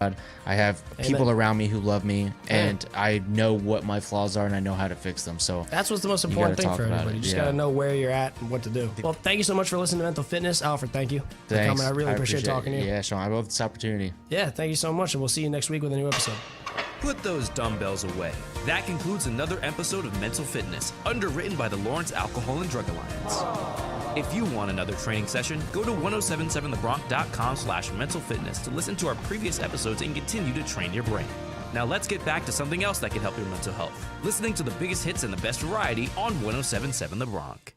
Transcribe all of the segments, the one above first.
I have people around me who love me, and I know what my flaws are, and I know how to fix them. So that's what's the most important thing for everybody. You just got to know where you're at and what to do. Well, thank you so much for listening to Mental Fitness. Alfred, thank you for coming. I really appreciate talking to you. Yeah, Sean, I love this opportunity. Yeah, thank you so much, and we'll see you next week with a new episode. Put those dumbbells away. That concludes another episode of Mental Fitness, underwritten by the Lawrence Alcohol and Drug Alliance. If you want another training session, go to 1077thebronx.com/mentalfitness to listen to our previous episodes and continue to train your brain. Now let's get back to something else that can help your mental health. Listening to the biggest hits and the best variety on 1077 The Bronx.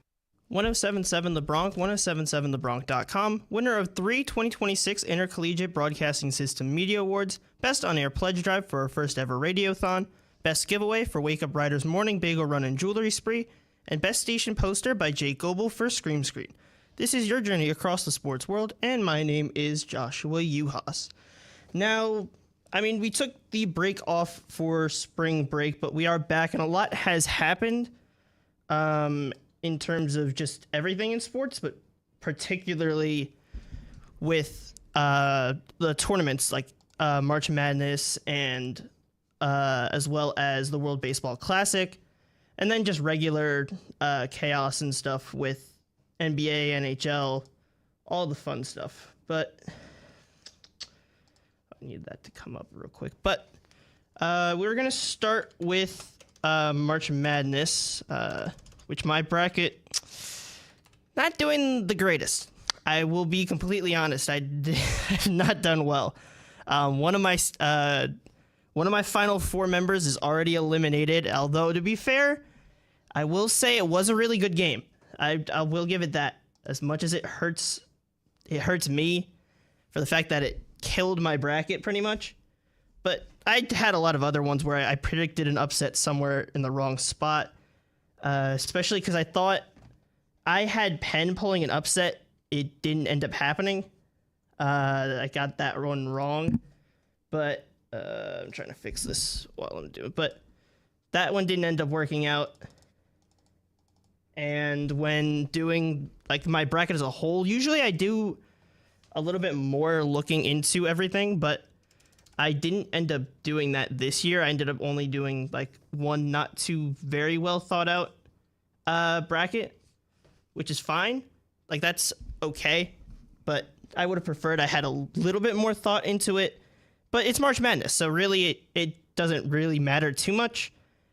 1077 The Bronx, 1077thebronx.com, winner of 3 2026 Intercollegiate Broadcasting System Media Awards, Best On-Air Pledge Drive for our first ever radiothon, Best Giveaway for Wake Up Riders Morning Bagel Run and Jewelry Spree, and Best Station Poster by Jake Goebel for Scream Screen. This is your journey across the sports world, and my name is Joshua Uhas. Now, we took the break off for spring break, but we are back, and a lot has happened in terms of just everything in sports, but particularly with the tournaments like March Madness and as well as the World Baseball Classic. And then just regular chaos and stuff with NBA, NHL, all the fun stuff. But I need that to come up real quick. But we're going to start with March Madness, which my bracket, not doing the greatest. I will be completely honest. I've not done well. One of my final 4 members is already eliminated, although to be fair, I will say it was a really good game. I will give it that. As much as it hurts me for the fact that it killed my bracket pretty much. But I had a lot of other ones where I predicted an upset somewhere in the wrong spot, especially because I thought I had Penn pulling an upset. It didn't end up happening. I got that one wrong, but I'm trying to fix this while I'm doing it. But that one didn't end up working out. And when doing like my bracket as a whole, usually I do a little bit more looking into everything, but I didn't end up doing that this year. I ended up only doing like one not too very well thought out bracket, which is fine. Like that's okay, but I would have preferred I had a little bit more thought into it. But it's March Madness, so really it doesn't really matter too much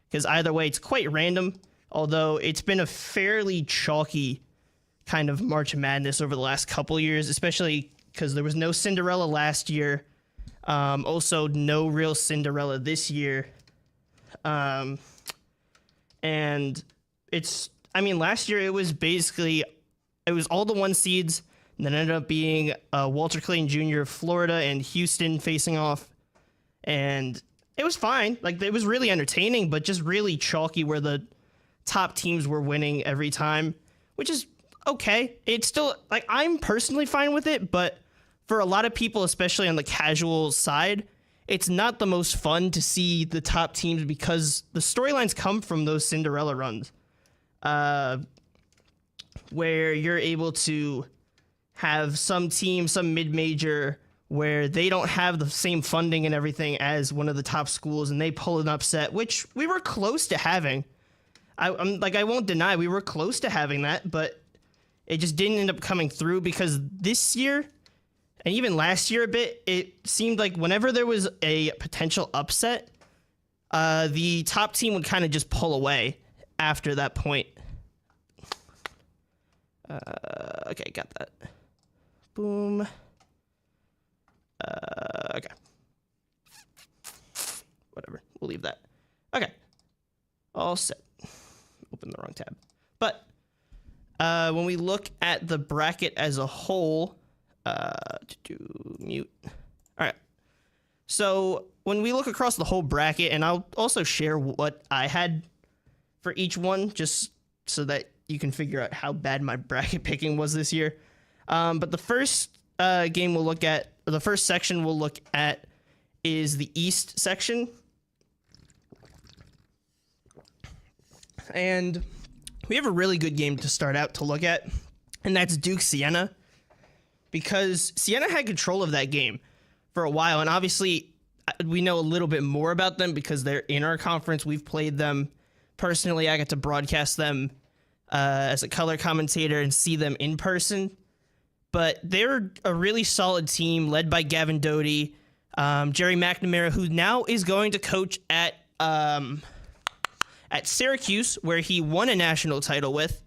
because either way it's quite random, although it's been a fairly chalky kind of March Madness over the last couple years, especially because there was no Cinderella last year. Also, no real Cinderella this year. And last year it was all the 1 seeds, and then ended up being Walter Clayton Jr. of Florida and Houston facing off. And it was fine. Like, it was really entertaining, but just really chalky where the top teams were winning every time, which is okay. It's still, like, I'm personally fine with it, but for a lot of people, especially on the casual side, it's not the most fun to see the top teams because the storylines come from those Cinderella runs, where you're able to have some team, some mid-major, where they don't have the same funding and everything as one of the top schools, and they pull an upset, which we were close to having. I won't deny we were close to having that, but it just didn't end up coming through because this year, and even last year a bit, it seemed like whenever there was a potential upset, the top team would kind of just pull away after that point. Okay, got that. Boom. Okay. Whatever. We'll leave that. Okay. All set. Open the wrong tab. But when we look at the bracket as a whole, mute. All right. So when we look across the whole bracket, and I'll also share what I had for each one, just so that you can figure out how bad my bracket picking was this year. But the first game we'll look at, or the first section we'll look at, is the East section. And we have a really good game to start out to look at, and that's Duke-Siena, because Siena had control of that game for a while, and obviously we know a little bit more about them because they're in our conference. We've played them personally. I got to broadcast them as a color commentator and see them in person. But they're a really solid team led by Gavin Doty, Jerry McNamara, who now is going to coach at Syracuse, where he won a national title with.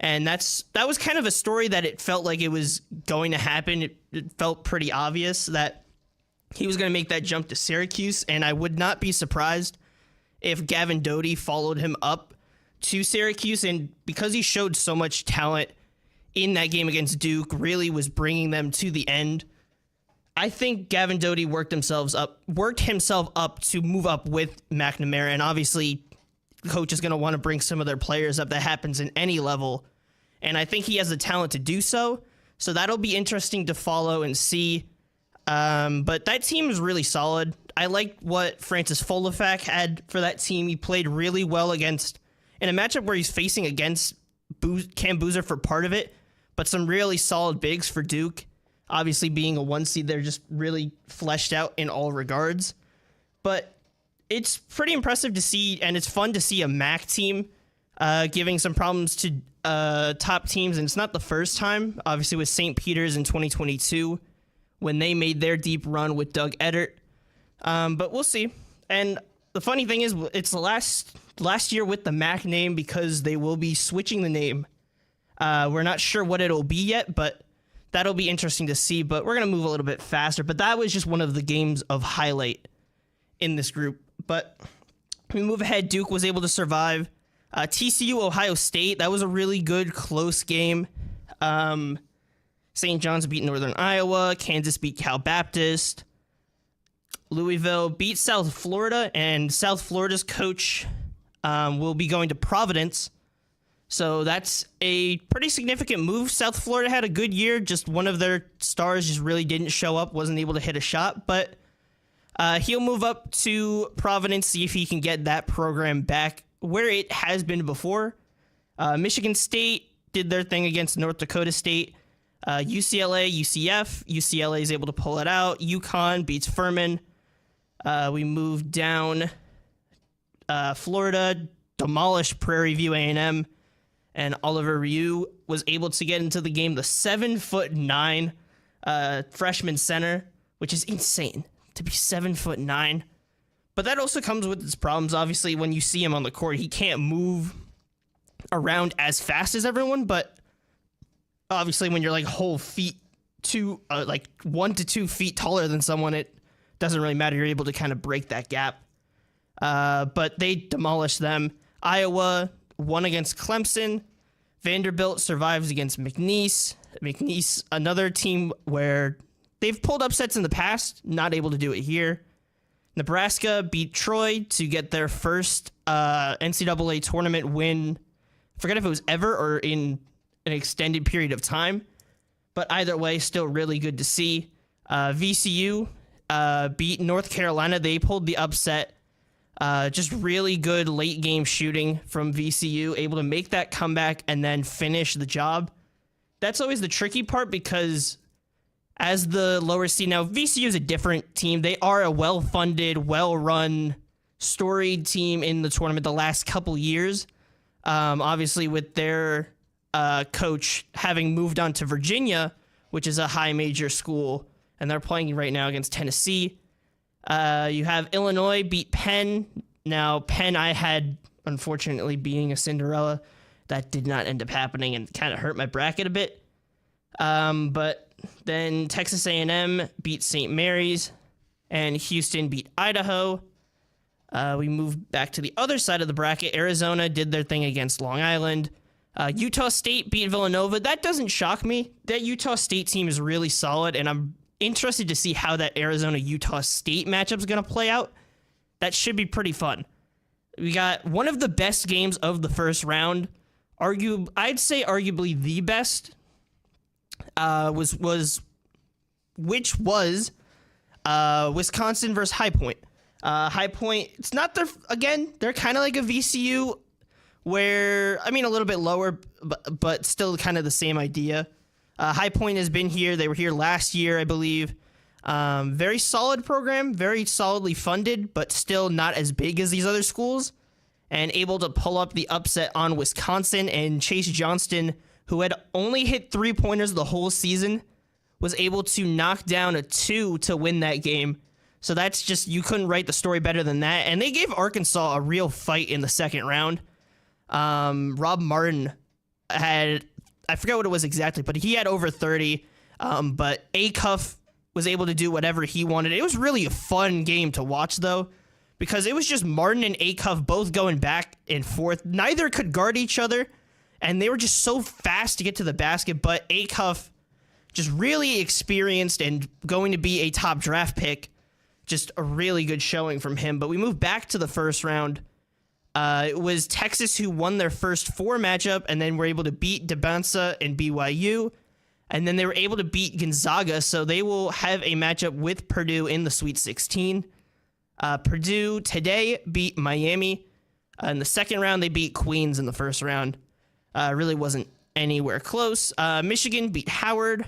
And that was kind of a story that it felt like it was going to happen. It felt pretty obvious that he was going to make that jump to Syracuse, and I would not be surprised if Gavin Doty followed him up to Syracuse. And because he showed so much talent in that game against Duke, really was bringing them to the end, I think Gavin Doty worked himself up to move up with McNamara, and obviously the coach is going to want to bring some of their players up. That happens in any level, and I think he has the talent to do so. So that'll be interesting to follow and see. But that team is really solid. I like what Francis Folafak had for that team. He played really well in a matchup where he's facing against Cam Boozer for part of it, but some really solid bigs for Duke. Obviously, being a 1 seed, they're just really fleshed out in all regards. But it's pretty impressive to see, and it's fun to see a MAC team giving some problems to top teams. And it's not the first time, obviously, with St. Peter's in 2022 when they made their deep run with Doug Eddert. But we'll see. And the funny thing is, it's the last year with the MAC name because they will be switching the name. We're not sure what it'll be yet, but that'll be interesting to see. But we're going to move a little bit faster. But that was just one of the games of highlight in this group. But we move ahead. Duke was able to survive. TCU, Ohio State, that was a really good, close game. St. John's beat Northern Iowa. Kansas beat Cal Baptist. Louisville beat South Florida, and South Florida's coach will be going to Providence. So that's a pretty significant move. South Florida had a good year. Just one of their stars just really didn't show up, wasn't able to hit a shot. But he'll move up to Providence, see if he can get that program back where it has been before. Michigan State did their thing against North Dakota State. UCLA, UCF. UCLA is able to pull it out. UConn beats Furman. We moved down. Florida demolished Prairie View A&M. And Oliver Ryu was able to get into the game. The 7'9" freshman center, which is insane to be 7'9". But that also comes with its problems. Obviously, when you see him on the court, he can't move around as fast as everyone. But obviously, when you're like whole feet like 1 to 2 feet taller than someone, it doesn't really matter. You're able to kind of break that gap. But they demolished them. Iowa won against Clemson. Vanderbilt survives against McNeese. McNeese, another team where they've pulled upsets in the past, not able to do it here. Nebraska beat Troy to get their first NCAA tournament win. I forget if it was ever or in an extended period of time, but either way, still really good to see. VCU beat North Carolina. They pulled the upset. Just really good late game shooting from VCU, able to make that comeback and then finish the job. That's always the tricky part because as the lower seed, now VCU is a different team. They are a well-funded, well-run, storied team in the tournament the last couple years. Obviously with their coach having moved on to Virginia, which is a high major school, and they're playing right now against Tennessee. You have Illinois beat Penn. Now, Penn, I had, unfortunately, being a Cinderella, that did not end up happening and kind of hurt my bracket a bit. But then Texas A&M beat St. Mary's, and Houston beat Idaho. We moved back to the other side of the bracket. Arizona did their thing against Long Island. Utah State beat Villanova. That doesn't shock me. That Utah State team is really solid, and I'm interested to see how that Arizona-Utah State matchup is going to play out. That should be pretty fun. We got one of the best games of the first round. I'd say arguably the best. Was Wisconsin versus High Point. High Point, it's not they're kind of like a VCU where, a little bit lower, but still kind of the same idea. High Point has been here. They were here last year, I believe. Very solid program, very solidly funded, but still not as big as these other schools, and able to pull up the upset on Wisconsin. And Chase Johnston, who had only hit 3-pointers the whole season, was able to knock down a 2 to win that game. So that's just, you couldn't write the story better than that. And they gave Arkansas a real fight in the second round. Rob Martin had, I forget what it was exactly, but he had over 30. But Acuff was able to do whatever he wanted. It was really a fun game to watch, though, because it was just Martin and Acuff both going back and forth. Neither could guard each other, and they were just so fast to get to the basket. But Acuff, just really experienced and going to be a top draft pick. Just a really good showing from him. But we move back to the first round. It was Texas who won their first 4 matchup, and then were able to beat Debansa and BYU. And then they were able to beat Gonzaga, so they will have a matchup with Purdue in the Sweet 16. Purdue today beat Miami. In the second round, they beat Queens in the first round. Really wasn't anywhere close. Michigan beat Howard.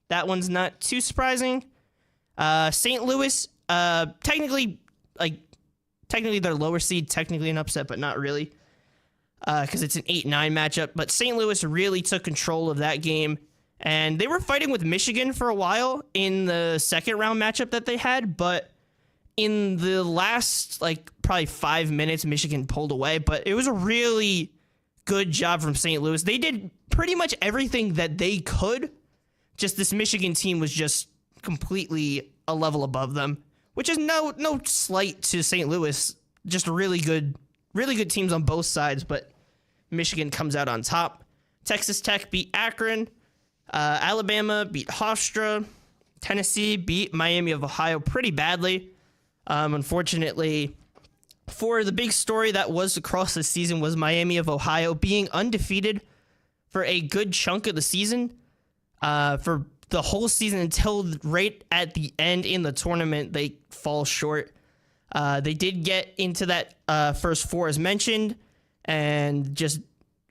That one's not too surprising. St. Louis, technically their lower seed, technically an upset, but not really, because it's an 8-9 matchup. But St. Louis really took control of that game, and they were fighting with Michigan for a while in the second round matchup that they had, but in the last, probably 5 minutes, Michigan pulled away. But it was a really good job from St. Louis. They did pretty much everything that they could. Just this Michigan team was just completely a level above them, which is no slight to St. Louis. Just really good teams on both sides, but Michigan comes out on top. Texas Tech beat Akron. Alabama beat Hofstra. Tennessee beat Miami of Ohio pretty badly. Unfortunately, for the big story that was across the season was Miami of Ohio being undefeated for a good chunk of the season. For the whole season until right at the end in the tournament, they fall short. They did get into that first 4 as mentioned, and just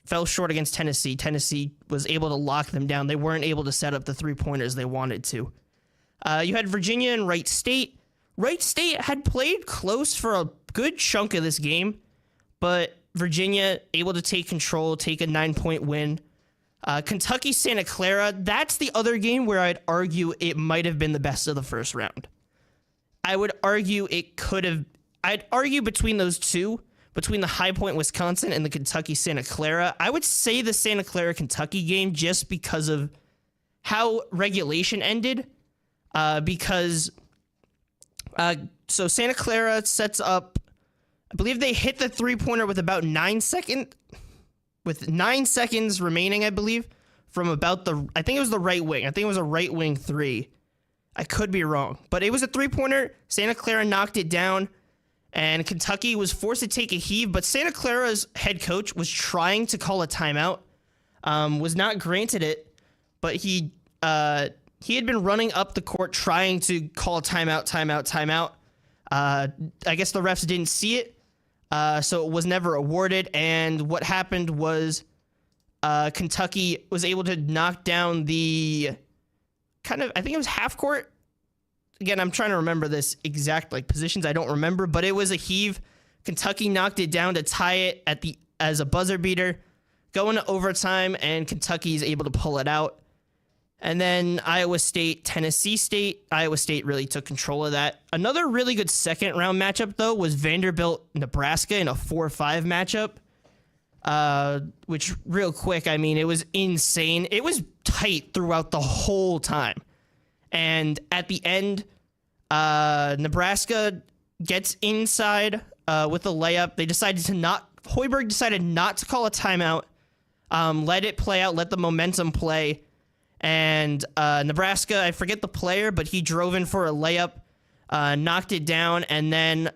fell short against Tennessee. Tennessee was able to lock them down. They weren't able to set up the 3-pointers they wanted to. You had Virginia and Wright State. Wright State had played close for a good chunk of this game, but Virginia able to take control, take a 9-point win. Kentucky Santa Clara, that's the other game where I'd argue it might have been the best of the first round. I'd argue between those two, between the High Point Wisconsin and the Kentucky Santa Clara. I would say the Santa Clara Kentucky game just because of how regulation ended. So Santa Clara sets up, I believe they hit the 3-pointer with about 9 seconds remaining, I believe, from about I think it was the right wing. I think it was a right wing 3. I could be wrong, but it was a 3-pointer. Santa Clara knocked it down, and Kentucky was forced to take a heave, but Santa Clara's head coach was trying to call a timeout, was not granted it, but he had been running up the court trying to call timeout. I guess the refs didn't see it, so it was never awarded. And what happened was Kentucky was able to knock down the I think it was half court. Again, I'm trying to remember this exact positions. I don't remember, but it was a heave. Kentucky knocked it down to tie it as a buzzer beater, going to overtime, and Kentucky is able to pull it out. And then Iowa State, Tennessee State. Iowa State really took control of that. Another really good second round matchup, though, was Vanderbilt, Nebraska in a 4-5 matchup. Which, real quick, it was insane. It was tight throughout the whole time. And at the end, Nebraska gets inside with a layup. Hoiberg decided not to call a timeout. Let it play out, let the momentum play. And Nebraska, I forget the player, but he drove in for a layup, knocked it down, and then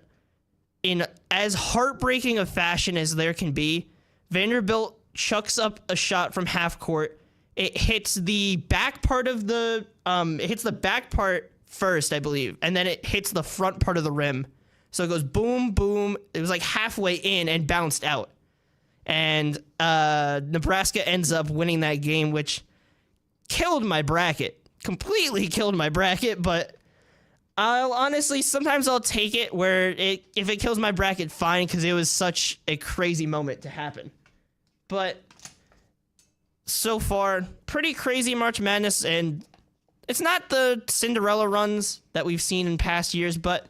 in as heartbreaking a fashion as there can be, Vanderbilt chucks up a shot from half court. It hits the back part of the back part first, I believe, and then it hits the front part of the rim. So it goes boom, boom. It was halfway in and bounced out. And Nebraska ends up winning that game, which killed my bracket. Completely killed my bracket, but Sometimes I'll take it if it kills my bracket, fine, because it was such a crazy moment to happen. But so far, pretty crazy March Madness, and it's not the Cinderella runs that we've seen in past years, but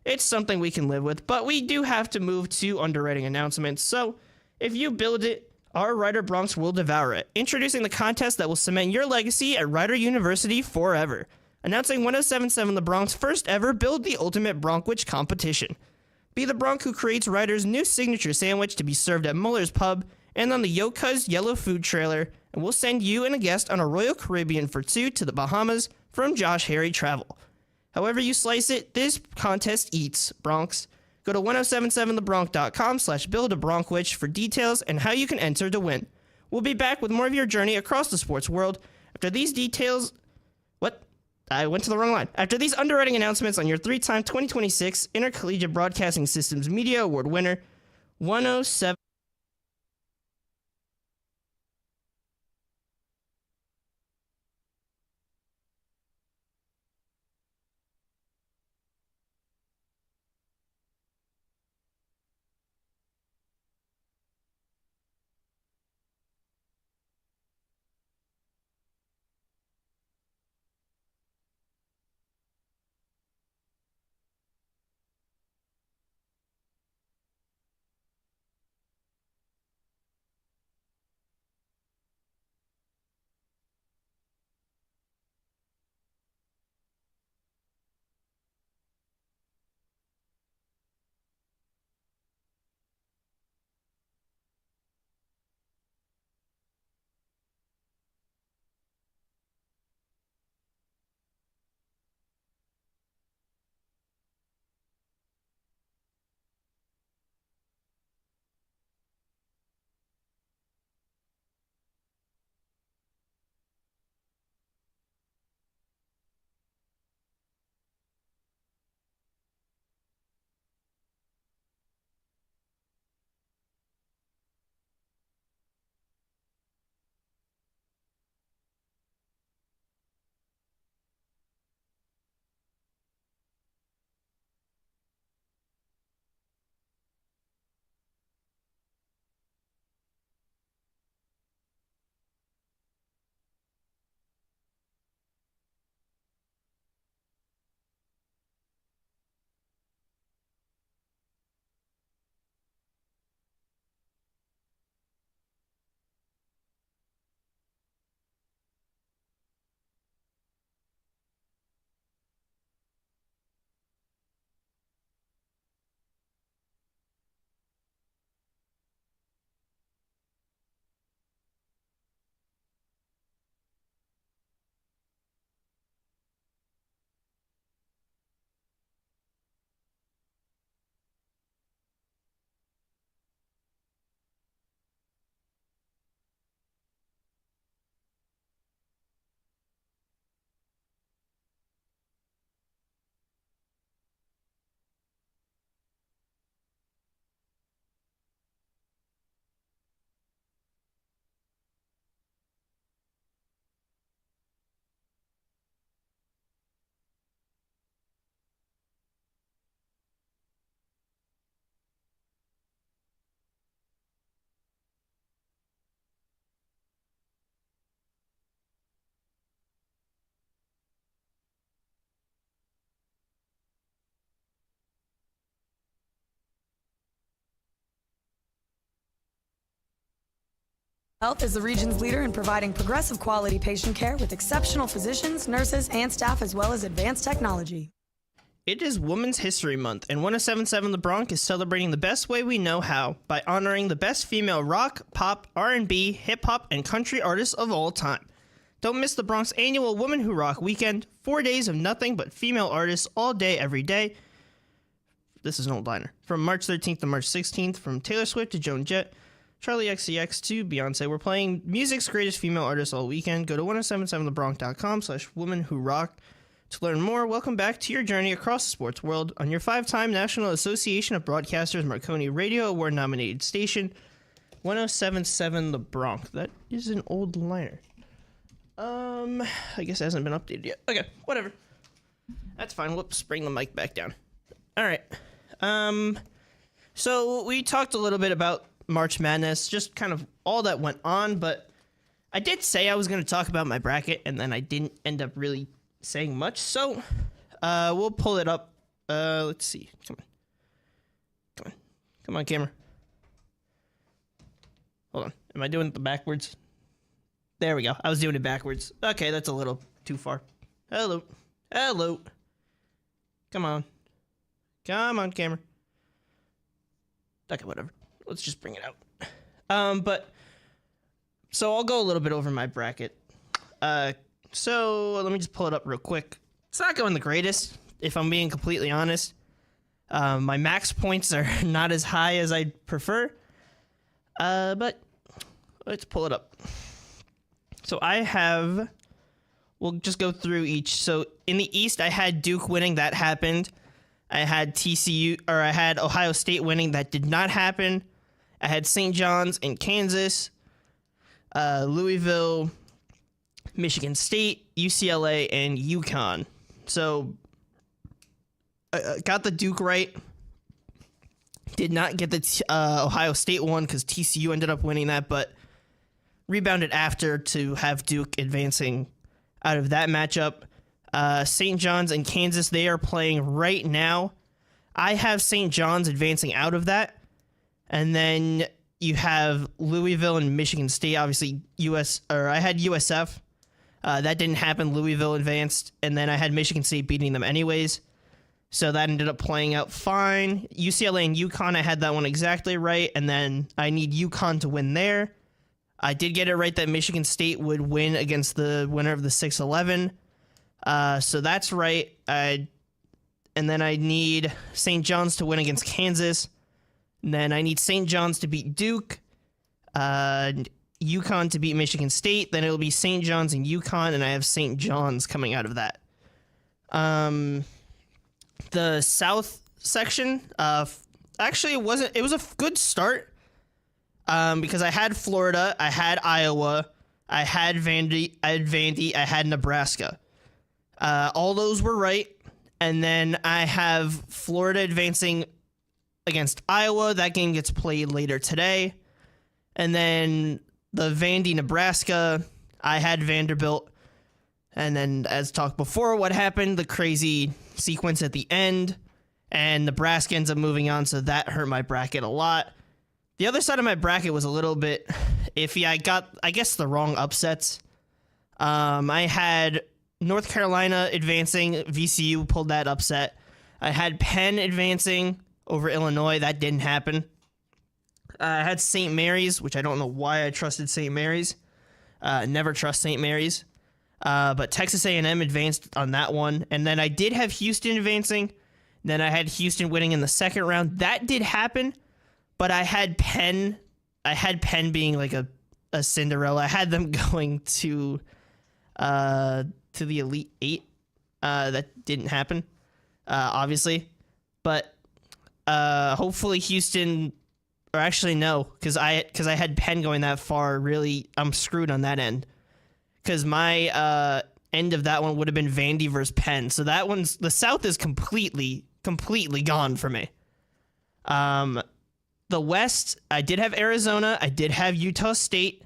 it's something we can live with. But we do have to move to underwriting announcements. So if you build it, our Rider Bronx will devour it. Introducing the contest that will cement your legacy at Rider University forever. Announcing 1077 The Bronx first ever Build the Ultimate Bronkwich competition. Be the Bronc who creates Rider's new signature sandwich to be served at Muller's Pub and on the Yoka's Yellow Food Trailer, and we'll send you and a guest on a Royal Caribbean for two to the Bahamas from Josh Harry Travel. However you slice it, this contest eats, Bronx. Go to 1077thebronc.com/build-a-bronkwich for details and how you can enter to win. We'll be back with more of your journey across the sports world after these details... What? I went to the wrong line. After these underwriting announcements on your 3-time 2026 Intercollegiate Broadcasting Systems Media Award winner, 107... Health is the region's leader in providing progressive quality patient care with exceptional physicians, nurses, and staff, as well as advanced technology. It is Women's History Month, and 1077 The Bronx is celebrating the best way we know how by honoring the best female rock, pop, R&B, hip-hop, and country artists of all time. Don't miss the Bronx annual Women Who Rock weekend, 4 days of nothing but female artists all day, every day. This is an old liner. From March 13th to March 16th, from Taylor Swift to Joan Jett, Charlie XCX to Beyonce. We're playing music's greatest female artists all weekend. Go to 1077thebronx.com/womenwhorock to learn more. Welcome back to your journey across the sports world on your 5-time National Association of Broadcasters Marconi Radio Award nominated station, 1077 The Bronx. That is an old liner. I guess it hasn't been updated yet. Okay, whatever. That's fine. Whoops, bring the mic back down. All right. So we talked a little bit about March Madness, just kind of all that went on, but I did say I was going to talk about my bracket, and then I didn't end up really saying much, so we'll pull it up. Let's see. Come on, camera. Hold on. Am I doing it backwards? There we go. I was doing it backwards. Okay, that's a little too far. Hello. Come on, camera. Okay, whatever. Let's just bring it out. So I'll go a little bit over my bracket. So let me just pull it up real quick. It's not going the greatest, if I'm being completely honest. My max points are not as high as I'd prefer. But let's pull it up. So we'll just go through each. So in the East, I had Duke winning. That happened. I had I had Ohio State winning. That did not happen. I had St. John's and Kansas, Louisville, Michigan State, UCLA, and UConn. So I got the Duke right. Did not get the Ohio State one because TCU ended up winning that, but rebounded after to have Duke advancing out of that matchup. St. John's and Kansas, they are playing right now. I have St. John's advancing out of that. And then you have Louisville and Michigan State, obviously I had USF. That didn't happen. Louisville advanced. And then I had Michigan State beating them anyways. So that ended up playing out fine. UCLA and UConn, I had that one exactly right. And then I need UConn to win there. I did get it right that Michigan State would win against the winner of the 6-11. So that's right. And then I need St. John's to win against Kansas. And then I need St. John's to beat Duke. UConn to beat Michigan State. Then it'll be St. John's and UConn, and I have St. John's coming out of that. The South section, actually it was a good start. Because I had Florida, I had Iowa, I had Vandy, I had Nebraska. All those were right. And then I have Florida advancing against Iowa. That game gets played later today. And then the Vandy, Nebraska, I had Vanderbilt. And then, as talked before, what happened? The crazy sequence at the end. And Nebraska ends up moving on, so that hurt my bracket a lot. The other side of my bracket was a little bit iffy. I got, I guess, the wrong upsets. I had North Carolina advancing. VCU pulled that upset. I had Penn advancing over Illinois. That didn't happen. I had St. Mary's, which I don't know why I trusted St. Mary's. Never trust St. Mary's. But Texas A&M advanced on that one. And then I did have Houston advancing. Then I had Houston winning in the second round. That did happen. But I had Penn. I had Penn being like a Cinderella. I had them going to the Elite Eight. That didn't happen, obviously. But hopefully Houston, or actually no, because I had Penn going that far. Really, I'm screwed on that end. Because my end of that one would have been Vandy versus Penn. So that one's, the South is completely gone for me. The West, I did have Arizona. I did have Utah State.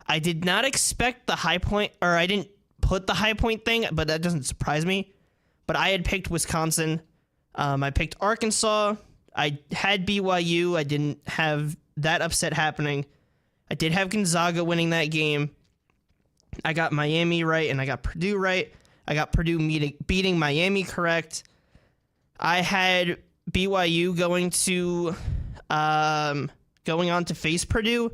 I did not expect the high point, or I didn't put the high point thing, but that doesn't surprise me. But I had picked Wisconsin. I picked Arkansas. I had BYU. I didn't have that upset happening. I did have Gonzaga winning that game. I got Miami right, and I got Purdue right. I got Purdue beating Miami correct. I had BYU going on to face Purdue.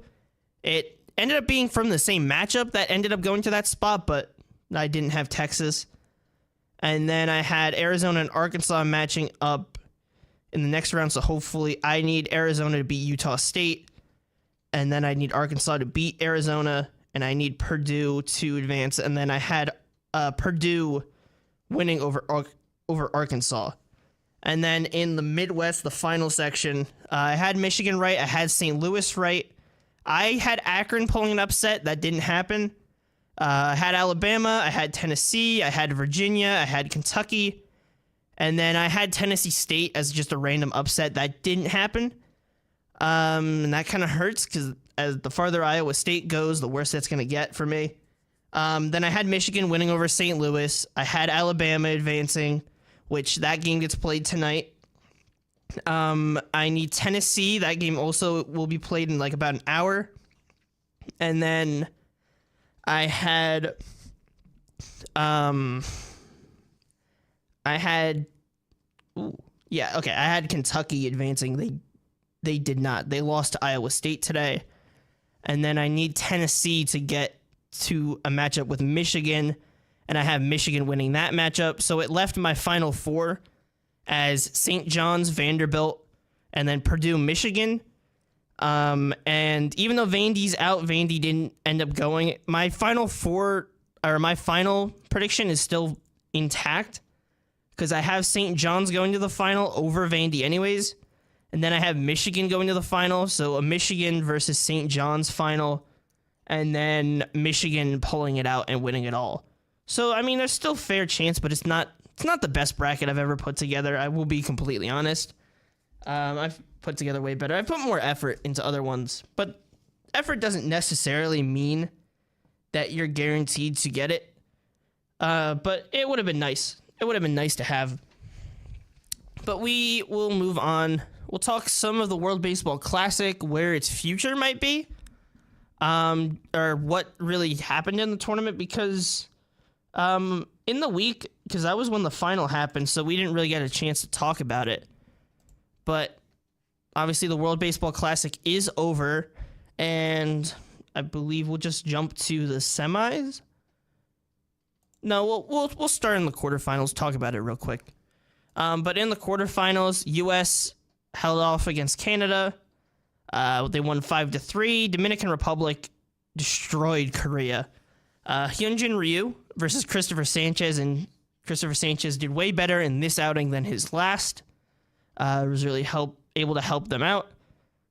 It ended up being from the same matchup that ended up going to that spot, but I didn't have Texas. And then I had Arizona and Arkansas matching up in the next round, so hopefully I need Arizona to beat Utah State, and then I need Arkansas to beat Arizona, and I need Purdue to advance, and then I had Purdue winning over Arkansas. And then in the Midwest, the final section, I had Michigan right. I had St. Louis right. I had Akron pulling an upset. That didn't happen. I had Alabama. I had Tennessee. I had Virginia. I had Kentucky. And then I had Tennessee State as just a random upset. That didn't happen. And that kind of hurts because as the farther Iowa State goes, the worse that's going to get for me. Then I had Michigan winning over St. Louis. I had Alabama advancing, which that game gets played tonight. I need Tennessee. That game also will be played in like about an hour. And then I had I had Kentucky advancing. They did not. They lost to Iowa State today. And then I need Tennessee to get to a matchup with Michigan, and I have Michigan winning that matchup. So it left my final four as St. John's, Vanderbilt, and then Purdue, Michigan. And even though Vandy's out, Vandy didn't end up going. My final prediction is still intact because I have St. John's going to the final over Vandy anyways. And then I have Michigan going to the final, so a Michigan versus St. John's final, and then Michigan pulling it out and winning it all. So, I mean, there's still fair chance, but it's not the best bracket I've ever put together. I will be completely honest. I've put together way better. I've put more effort into other ones, but effort doesn't necessarily mean that you're guaranteed to get it. But it would have been nice. It would have been nice to have. But we will move on. We'll talk some of the World Baseball Classic, where its future might be, or what really happened in the tournament, because in the week, because that was when the final happened, so we didn't really get a chance to talk about it. But obviously the World Baseball Classic is over, and I believe we'll just jump to the semis. No, we'll start in the quarterfinals, talk about it real quick. But in the quarterfinals, U.S. held off against Canada. They won 5-3. Dominican Republic destroyed Korea. Hyunjin Ryu versus Christopher Sanchez, and Christopher Sanchez did way better in this outing than his last. Was really able to help them out.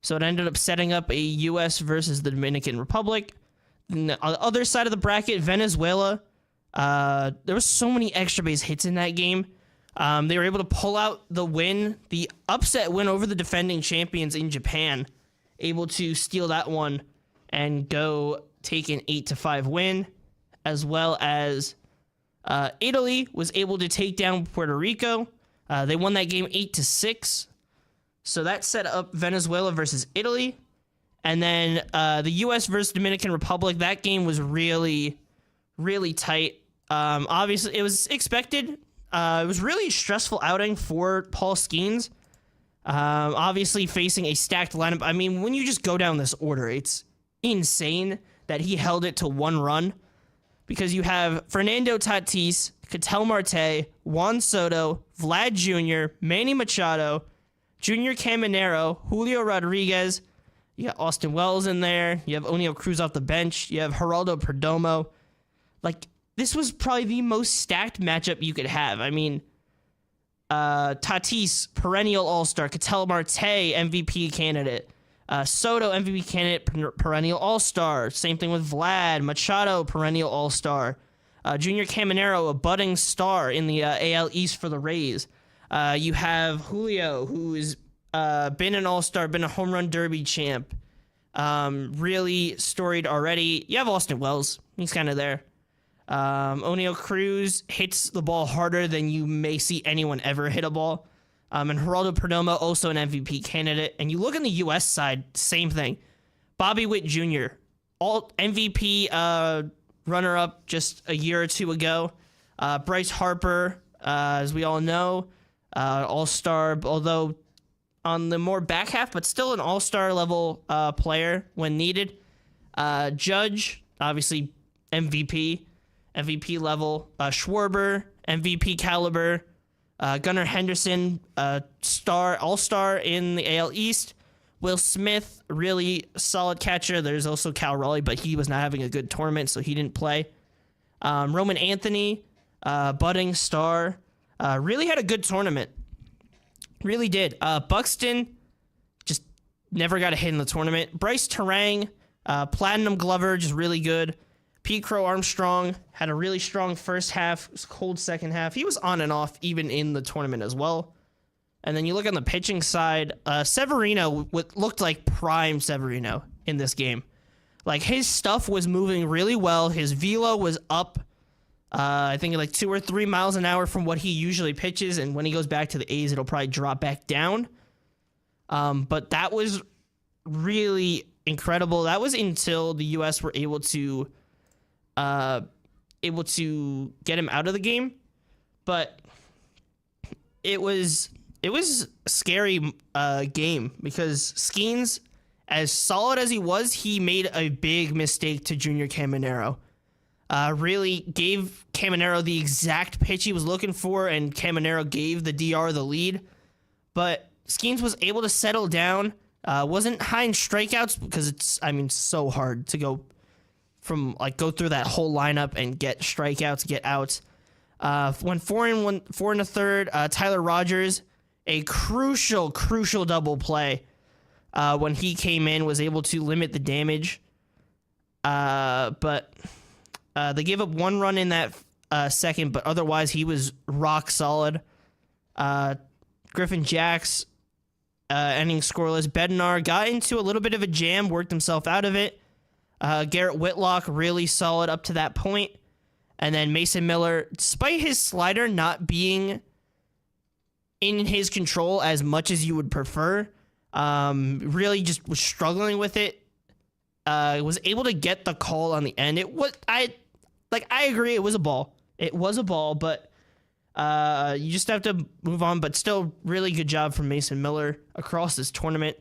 So it ended up setting up a U.S. versus the Dominican Republic. On the other side of the bracket, Venezuela. There was so many extra base hits in that game. They were able to pull out the upset win over the defending champions in Japan, able to steal that one and go take an 8-5 win, as well as Italy was able to take down Puerto Rico. They won that game 8-6. So that set up Venezuela versus Italy. And then the U.S. versus Dominican Republic, that game was really, really tight. Obviously, it was expected. It was really a stressful outing for Paul Skeens. Obviously, facing a stacked lineup. I mean, when you just go down this order, it's insane that he held it to one run. Because you have Fernando Tatis, Ketel Marte, Juan Soto, Vlad Jr., Manny Machado, Junior Caminero, Julio Rodriguez. You got Austin Wells in there. You have Oneil Cruz off the bench. You have Geraldo Perdomo. This was probably the most stacked matchup you could have. I mean, Tatis, perennial All-Star. Ketel Marte, MVP candidate. Soto, MVP candidate, perennial All-Star. Same thing with Vlad. Machado, perennial All-Star. Junior Caminero, a budding star in the AL East for the Rays. You have Julio, who's been an All-Star, been a home run derby champ. Really storied already. You have Austin Wells. He's kind of there. Oneil Cruz hits the ball harder than you may see anyone ever hit a ball. And Geraldo Perdomo, also an MVP candidate. And you look on the U.S. side, same thing. Bobby Witt Jr., all MVP runner-up just a year or two ago. Bryce Harper, as we all know, all-star, although on the more back half, but still an all-star level player when needed. Judge, obviously MVP level. Schwarber, MVP caliber. Gunnar Henderson, all-star in the AL East. Will Smith, really solid catcher. There's also Cal Raleigh, but he was not having a good tournament, so he didn't play. Roman Anthony, budding star. Really had a good tournament. Really did. Buxton just never got a hit in the tournament. Bryce Terang, Platinum Glover, just really good. Pete Crow Armstrong had a really strong first half, cold second half. He was on and off even in the tournament as well. And then you look on the pitching side, Severino looked like prime Severino in this game. Like, his stuff was moving really well. His velo was up, I think, like 2 or 3 miles an hour from what he usually pitches. And when he goes back to the A's, it'll probably drop back down. But that was really incredible. That was until the U.S. were able to get him out of the game. But it was a scary game because Skeens, as solid as he was, he made a big mistake to Junior Caminero. Really gave Caminero the exact pitch he was looking for, and Caminero gave the DR the lead. But Skeens was able to settle down. Wasn't high in strikeouts because it's so hard to go through that whole lineup and get strikeouts, get outs. Went 4 and a third. Tyler Rogers, a crucial double play. When he came in, was able to limit the damage. But they gave up 1 run in that second, but otherwise he was rock solid. Griffin Jacks ending scoreless. Bednar got into a little bit of a jam, worked himself out of it. Garrett Whitlock really solid up to that point. And then Mason Miller, despite his slider not being in his control as much as you would prefer, really just was struggling with it. Was able to get the call on the end. I agree, it was a ball. It was a ball, but you just have to move on. But still, really good job from Mason Miller across this tournament.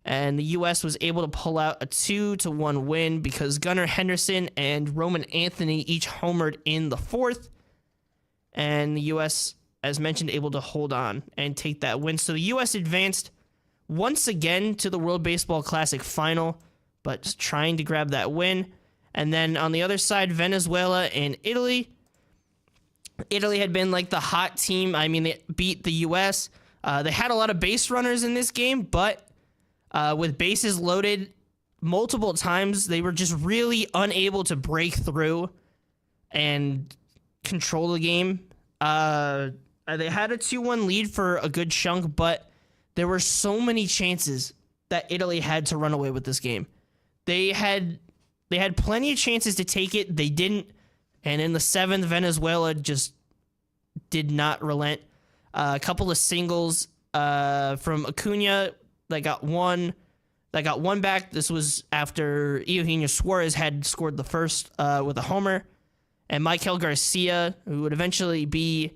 And the U.S. was able to pull out a 2-1 win because Gunnar Henderson and Roman Anthony each homered in the fourth. And the U.S., as mentioned, able to hold on and take that win. So the U.S. advanced once again to the World Baseball Classic final, but just trying to grab that win. And then on the other side, Venezuela and Italy. Italy had been like the hot team. They beat the U.S. They had a lot of base runners in this game, but with bases loaded multiple times, they were just really unable to break through and control the game. They had a 2-1 lead for a good chunk, but there were so many chances that Italy had to run away with this game. They had plenty of chances to take it. They didn't. And in the 7th, Venezuela just did not relent. A couple of singles from Acuna that got one back. This was after Eugenio Suarez had scored the first with a homer. And Michael Garcia, who would eventually be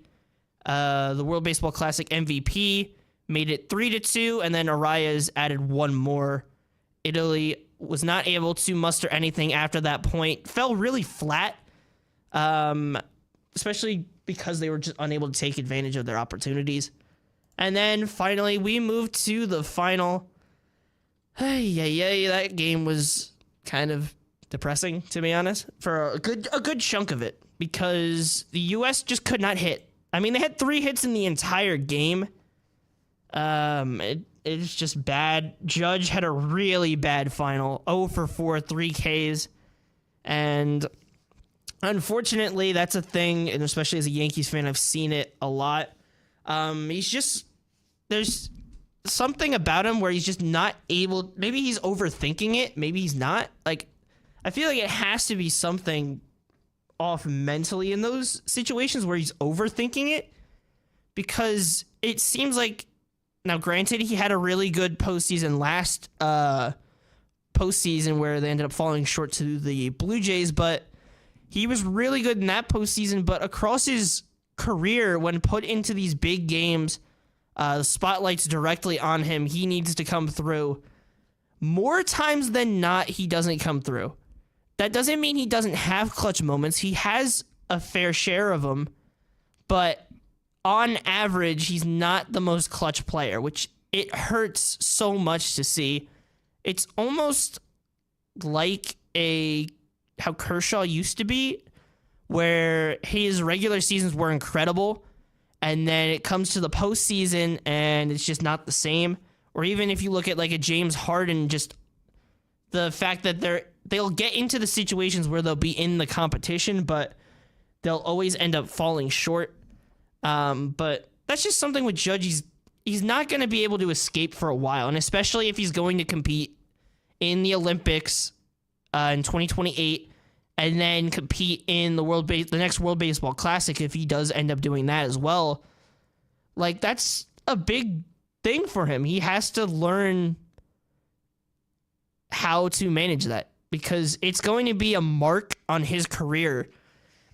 the World Baseball Classic MVP, made it 3-2, and then Arias added one more. Italy was not able to muster anything after that point. Fell really flat, especially because they were just unable to take advantage of their opportunities. And then finally, we moved to the final. That game was kind of depressing, to be honest, for a good chunk of it, because the U.S. just could not hit. They had 3 hits in the entire game. It's just bad. Judge had a really bad final, 0 for 4, 3 Ks, and unfortunately, that's a thing, and especially as a Yankees fan, I've seen it a lot. There's something about him where he's just not able. Maybe he's overthinking it. Maybe he's not. I feel like it has to be something off mentally in those situations where he's overthinking it, because it seems like, now granted, he had a really good postseason last postseason where they ended up falling short to the Blue Jays, but he was really good in that postseason. But across his career, when put into these big games, the spotlight's directly on him. He needs to come through. More times than not, he doesn't come through. That doesn't mean he doesn't have clutch moments. He has a fair share of them, but on average, he's not the most clutch player, which it hurts so much to see. It's almost like how Kershaw used to be, where his regular seasons were incredible, and then it comes to the postseason and it's just not the same. Or even if you look at like a James Harden, just the fact that they'll get into the situations where they'll be in the competition, but they'll always end up falling short. But that's just something with Judge. He's not going to be able to escape for a while, and especially if he's going to compete in the Olympics in 2028, and then compete in the next World Baseball Classic if he does end up doing that as well. Like, that's a big thing for him. He has to learn how to manage that, because it's going to be a mark on his career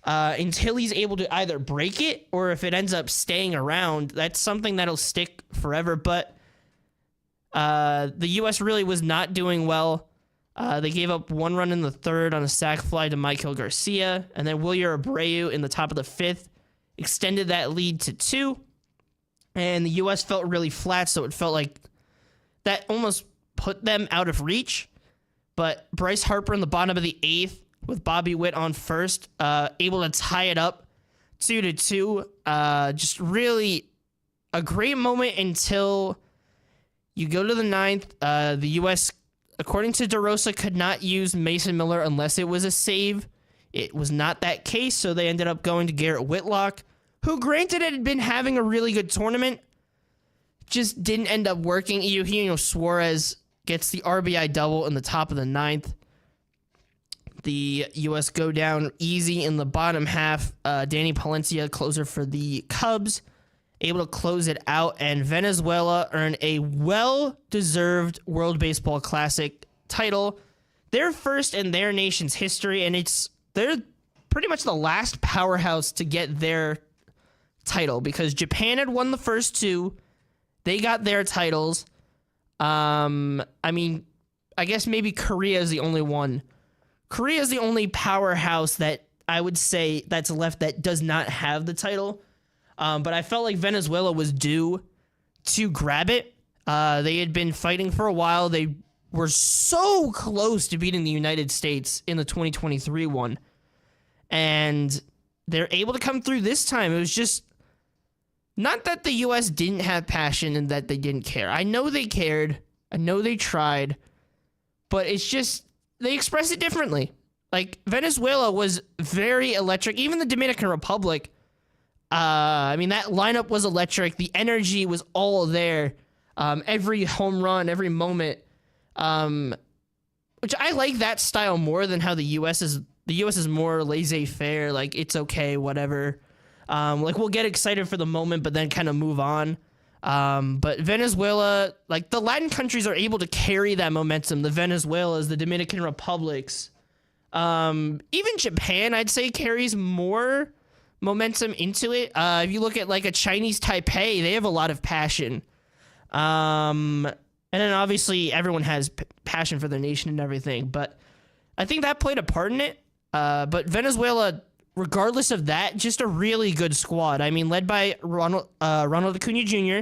until he's able to either break it, or if it ends up staying around, that's something that'll stick forever. But the U.S. really was not doing well. They gave up 1 run in the 3rd on a sac fly to Michael Garcia, and then Wilyer Abreu in the top of the 5th extended that lead to 2. And the U.S. felt really flat, so it felt like that almost put them out of reach. But Bryce Harper in the bottom of the 8th, with Bobby Witt on first, able to tie it up 2-2. Just really a great moment until you go to the 9th. The U.S., according to DeRosa, could not use Mason Miller unless it was a save. It was not that case, so they ended up going to Garrett Whitlock, who, granted, had been having a really good tournament, just didn't end up working. Eugenio Suarez gets the RBI double in the top of the 9th. The U.S. go down easy in the bottom half. Danny Palencia, closer for the Cubs, able to close it out, and Venezuela earn a well-deserved World Baseball Classic title, their first in their nation's history, and they're pretty much the last powerhouse to get their title, because Japan had won the first 2. They got their titles. I mean, I guess maybe Korea is the only one. Korea is the only powerhouse that I would say that's left that does not have the title. But I felt like Venezuela was due to grab it. They had been fighting for a while. They were so close to beating the United States in the 2023 one. And they're able to come through this time. It was just not that the U.S. didn't have passion and that they didn't care. I know they cared. I know they tried. But it's just, they expressed it differently. Like, Venezuela was very electric. Even the Dominican Republic, I mean, that lineup was electric. The energy was all there. Every home run, every moment. Which I like that style more than how the U.S. is. The U.S. is more laissez-faire, like, it's okay, whatever. Like, we'll get excited for the moment, but then kind of move on. But Venezuela, like, the Latin countries are able to carry that momentum. The Venezuelas, the Dominican Republics, even Japan, I'd say, carries more momentum into it. If you look at, like, a Chinese Taipei, they have a lot of passion. And then obviously everyone has passion for their nation and everything, but I think that played a part in it. But Venezuela, regardless of that, just a really good squad. I mean, led by Ronald Acuna Jr.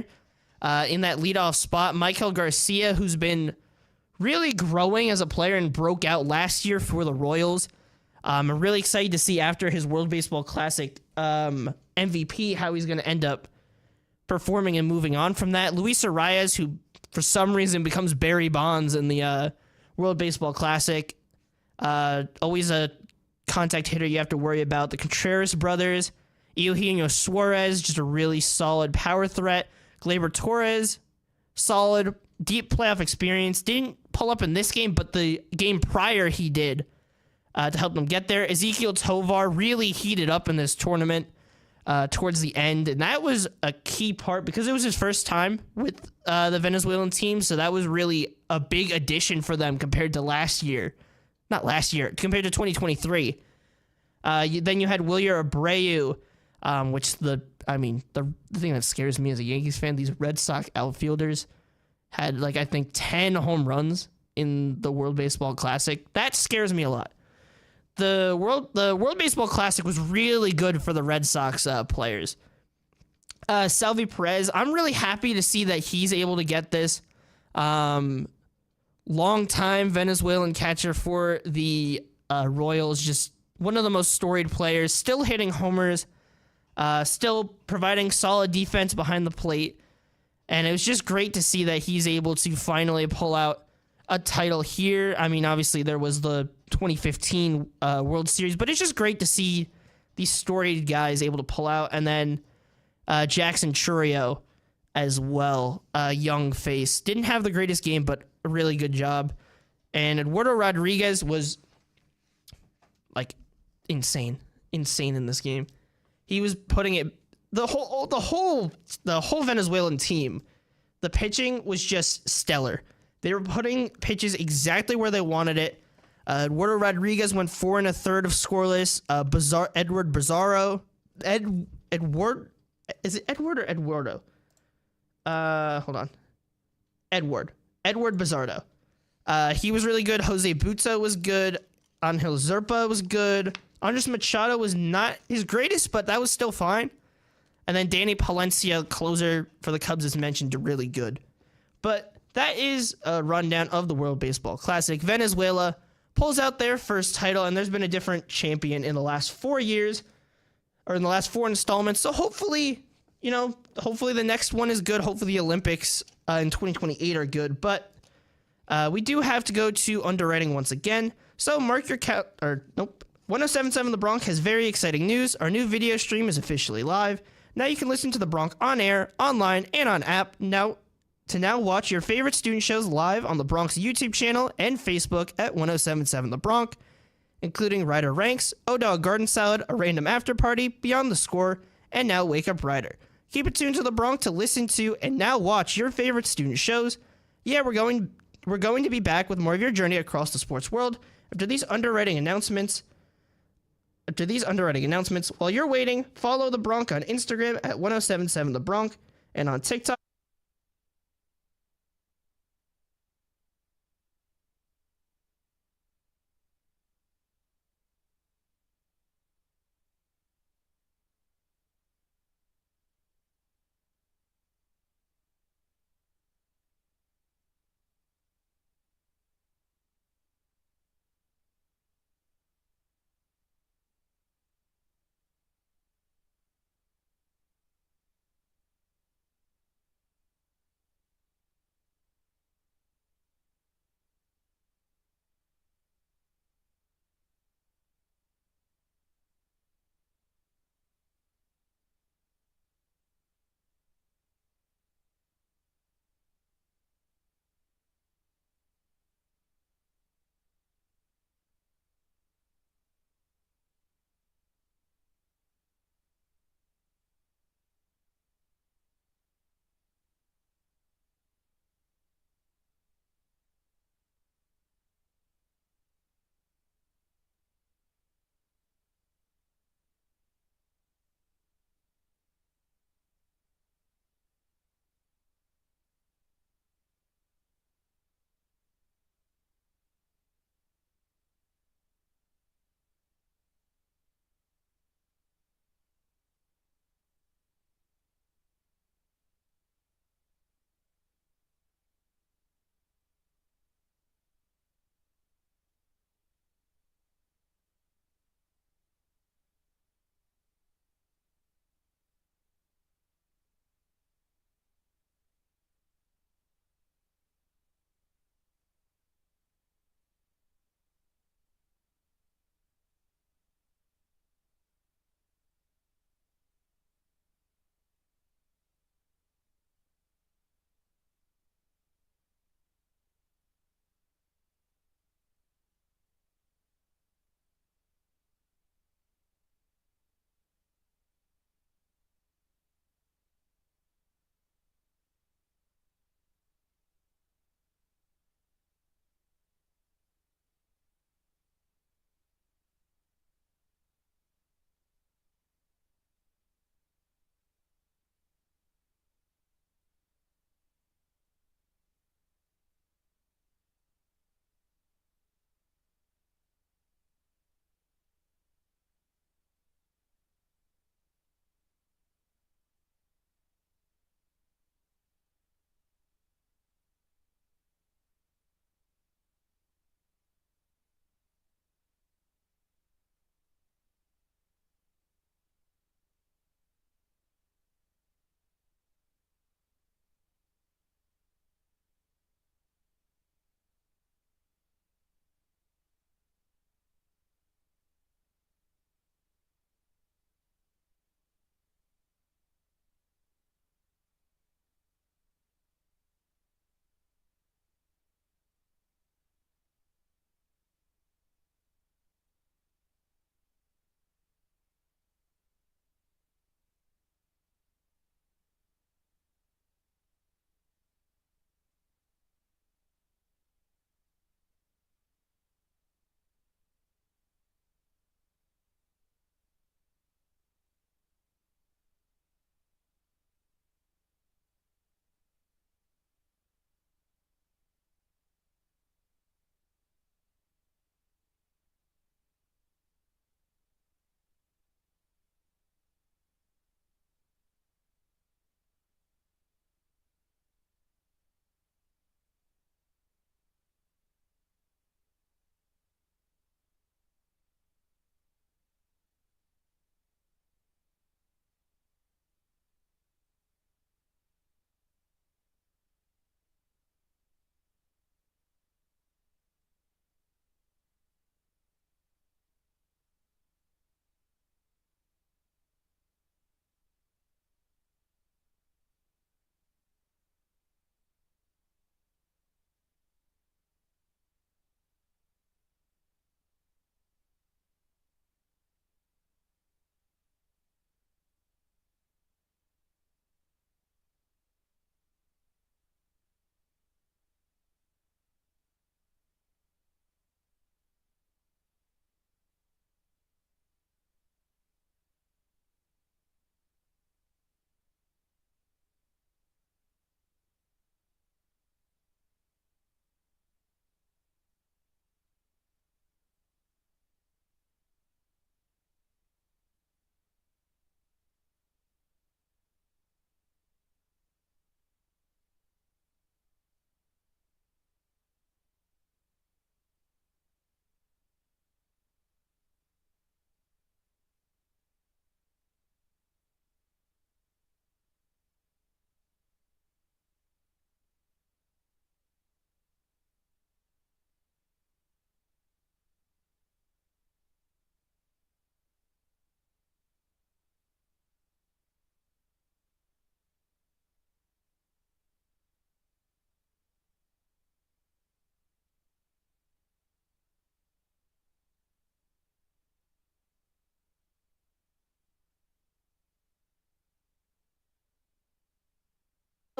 In that leadoff spot. Michael Garcia, who's been really growing as a player and broke out last year for the Royals. I'm really excited to see after his World Baseball Classic MVP how he's going to end up performing and moving on from that. Luis Arias, who for some reason becomes Barry Bonds in the World Baseball Classic. Always a contact hitter you have to worry about. The Contreras brothers, Eugenio Suarez, just a really solid power threat. Gleyber Torres, solid, deep playoff experience. Didn't pull up in this game, but the game prior he did to help them get there. Ezequiel Tovar really heated up in this tournament towards the end, and that was a key part because it was his first time with the Venezuelan team, so that was really a big addition for them compared to last year. Not last year, compared to 2023. Then you had Wilyer Abreu, which the thing that scares me as a Yankees fan, these Red Sox outfielders had, like, I think 10 home runs in the World Baseball Classic. That scares me a lot. The World Baseball Classic was really good for the Red Sox players. Salvi Perez, I'm really happy to see that he's able to get this. Long-time Venezuelan catcher for the Royals, just one of the most storied players, still hitting homers, still providing solid defense behind the plate, and it was just great to see that he's able to finally pull out a title here. I mean, obviously there was the 2015 World Series, but it's just great to see these storied guys able to pull out. And then Jackson Churio as well, young face. Didn't have the greatest game, but a really good job. And Eduardo Rodriguez was like insane in this game. He was putting it the whole Venezuelan team. The pitching was just stellar. They were putting pitches exactly where they wanted it. Eduardo Rodriguez went 4 1/3 of scoreless. Edward Bizarro. Edward. Is it Edward or Eduardo? Hold on. Edward Bizarro. He was really good. Jose Butzo was good. Angel Zerpa was good. Andres Machado was not his greatest, but that was still fine. And then Danny Palencia, closer for the Cubs, as mentioned, really good. But that is a rundown of the World Baseball Classic. Venezuela pulls out their first title, and there's been a different champion in the last 4 years, or in the last 4 installments. So hopefully the next one is good. Hopefully the Olympics in 2028 are good. But we do have to go to underwriting once again. So mark your 1077 The Bronx has very exciting news. Our new video stream is officially live. Now you can listen to The Bronx on air, online, and on app. Now watch your favorite student shows live on The Bronx YouTube channel and Facebook at 1077 The Bronx, including Rider Ranks, O-Dog Garden Salad, A Random After Party, Beyond the Score, and now Wake Up Rider. Keep it tuned to The Bronx to listen to and now watch your favorite student shows. Yeah, we're going to be back with more of your journey across the sports world after these underwriting announcements. While you're waiting, follow The Bronx on Instagram at 1077 The Bronx and on TikTok.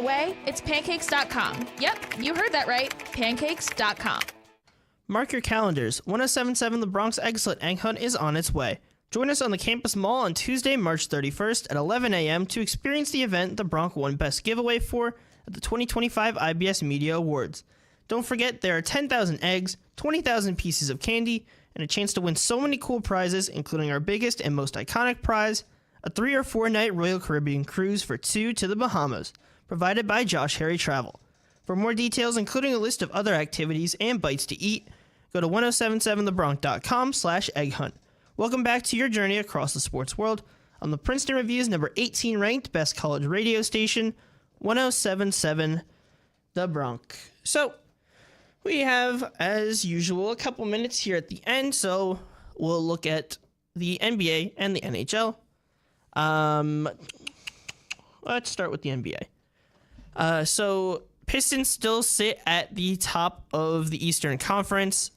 way, it's pancakes.com. Yep, you heard that right. Pancakes.com. Mark your calendars. 1077 The Bronx Excellent Egg Hunt is on its way. Join us on the campus mall on Tuesday, March 31st at 11 a.m. to experience the event the Bronx won Best Giveaway for at the 2025 IBS Media Awards. Don't forget, there are 10,000 eggs, 20,000 pieces of candy, and a chance to win so many cool prizes, including our biggest and most iconic prize, a 3 or 4 night Royal Caribbean cruise for 2 to the Bahamas, provided by Josh Harry Travel. For more details, including a list of other activities and bites to eat, go to 1077thebronx.com/egghunt. Welcome back to your journey across the sports world on the Princeton Review's number 18 ranked best college radio station, 1077 The Bronx. So, we have, as usual, a couple minutes here at the end, so we'll look at the NBA and the NHL. Let's start with the NBA. So, Pistons still sit at the top of the Eastern Conference.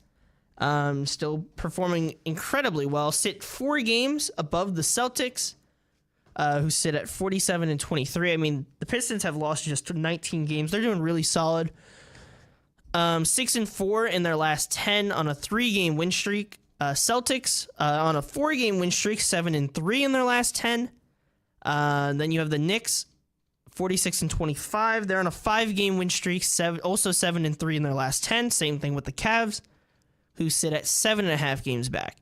Still performing incredibly well. Sit 4 games above the Celtics, who sit at 47-23. I mean, the Pistons have lost just 19 games. They're doing really solid. 6-4 in their last 10 on a 3-game win streak. Celtics on a 4-game win streak, 7-3 in their last 10. Then you have the Knicks, 46-25. They're on a 5-game win streak, also 7-3 in their last 10. Same thing with the Cavs, who sit at 7.5 games back.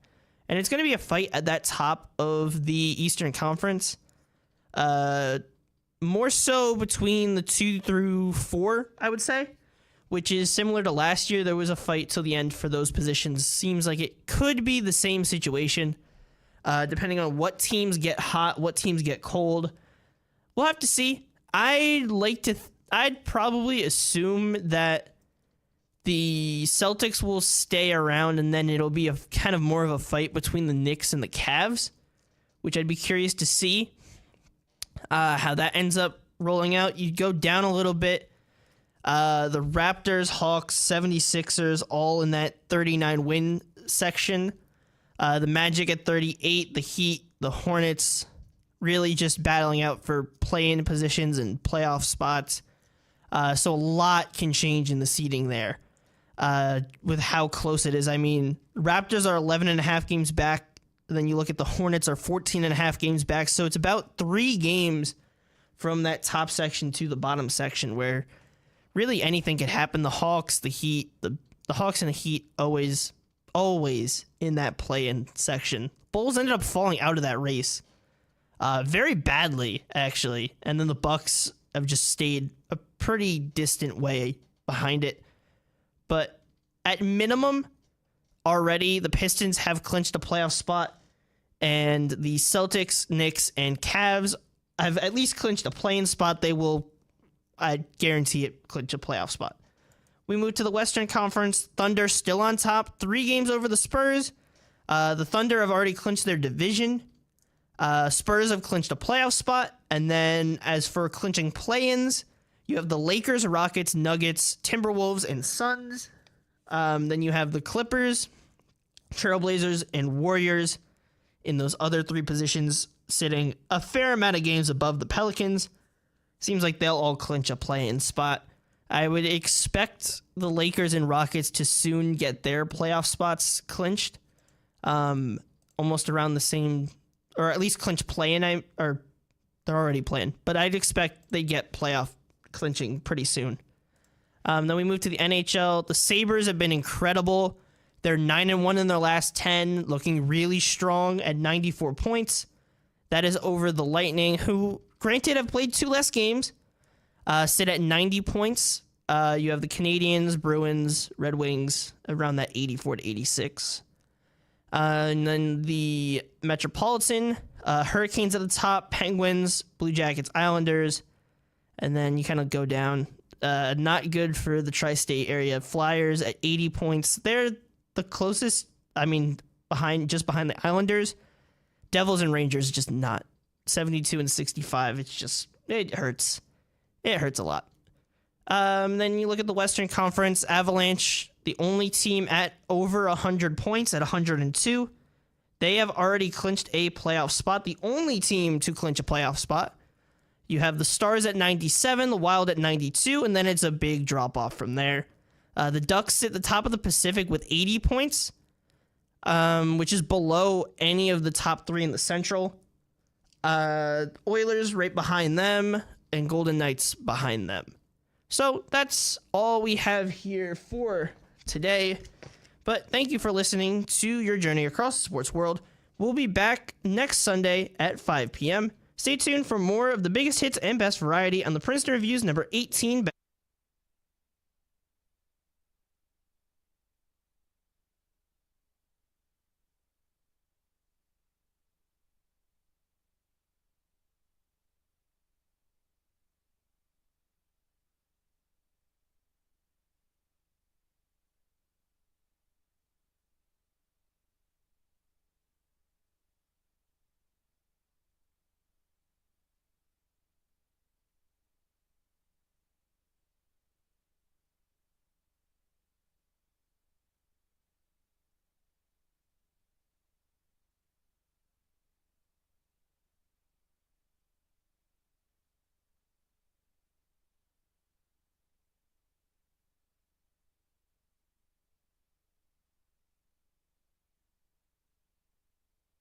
And it's going to be a fight at that top of the Eastern Conference. More so between the 2 through 4, I would say, which is similar to last year. There was a fight till the end for those positions. Seems like it could be the same situation, depending on what teams get hot, what teams get cold. We'll have to see. I'd probably assume that the Celtics will stay around, and then it'll be a kind of more of a fight between the Knicks and the Cavs, which I'd be curious to see how that ends up rolling out. You go down a little bit. The Raptors, Hawks, 76ers, all in that 39 win section. The Magic at 38, the Heat, the Hornets, really just battling out for play-in positions and playoff spots. So a lot can change in the seeding there. With how close it is. I mean, Raptors are 11.5 games back. Then you look at the Hornets are 14.5 games back. So it's about 3 games from that top section to the bottom section where really anything could happen. The Hawks, the Heat, the Hawks and the Heat always in that play-in section. Bulls ended up falling out of that race very badly, actually. And then the Bucks have just stayed a pretty distant way behind it. But at minimum, already the Pistons have clinched a playoff spot, and the Celtics, Knicks, and Cavs have at least clinched a play-in spot. They will, I guarantee it, clinch a playoff spot. We move to the Western Conference. Thunder still on top, 3 games over the Spurs. The Thunder have already clinched their division. Spurs have clinched a playoff spot. And then as for clinching play-ins, you have the Lakers, Rockets, Nuggets, Timberwolves, and Suns. Then you have the Clippers, Trailblazers, and Warriors in those other 3 positions, sitting a fair amount of games above the Pelicans. Seems like they'll all clinch a play-in spot. I would expect the Lakers and Rockets to soon get their playoff spots clinched, almost around the same, or at least clinch play-in, or they're already playing. But I'd expect they get playoff clinching pretty soon. Then we move to the NHL. The Sabres have been incredible. They're 9-1 in their last 10, looking really strong at 94 points. That is over the Lightning, who, granted, have played 2 less games, sit at 90 points. You have the Canadiens, Bruins, Red Wings, around that 84 to 86. And then the Metropolitan, Hurricanes at the top, Penguins, Blue Jackets, Islanders. And then you kind of go down. Not good for the tri-state area. Flyers at 80 points. They're the closest, behind the Islanders. Devils and Rangers just not. 72 and 65. It hurts. It hurts a lot. Then you look at the Western Conference. Avalanche, the only team at over 100 points at 102. They have already clinched a playoff spot. The only team to clinch a playoff sput. You have the Stars at 97, the Wild at 92, and then it's a big drop off from there. The Ducks sit at the top of the Pacific with 80 points, which is below any of the top 3 in the Central. Oilers right behind them, and Golden Knights behind them. So that's all we have here for today. But thank you for listening to your journey across the sports world. We'll be back next Sunday at 5 p.m. Stay tuned for more of the biggest hits and best variety on the Princeton Reviews number 18.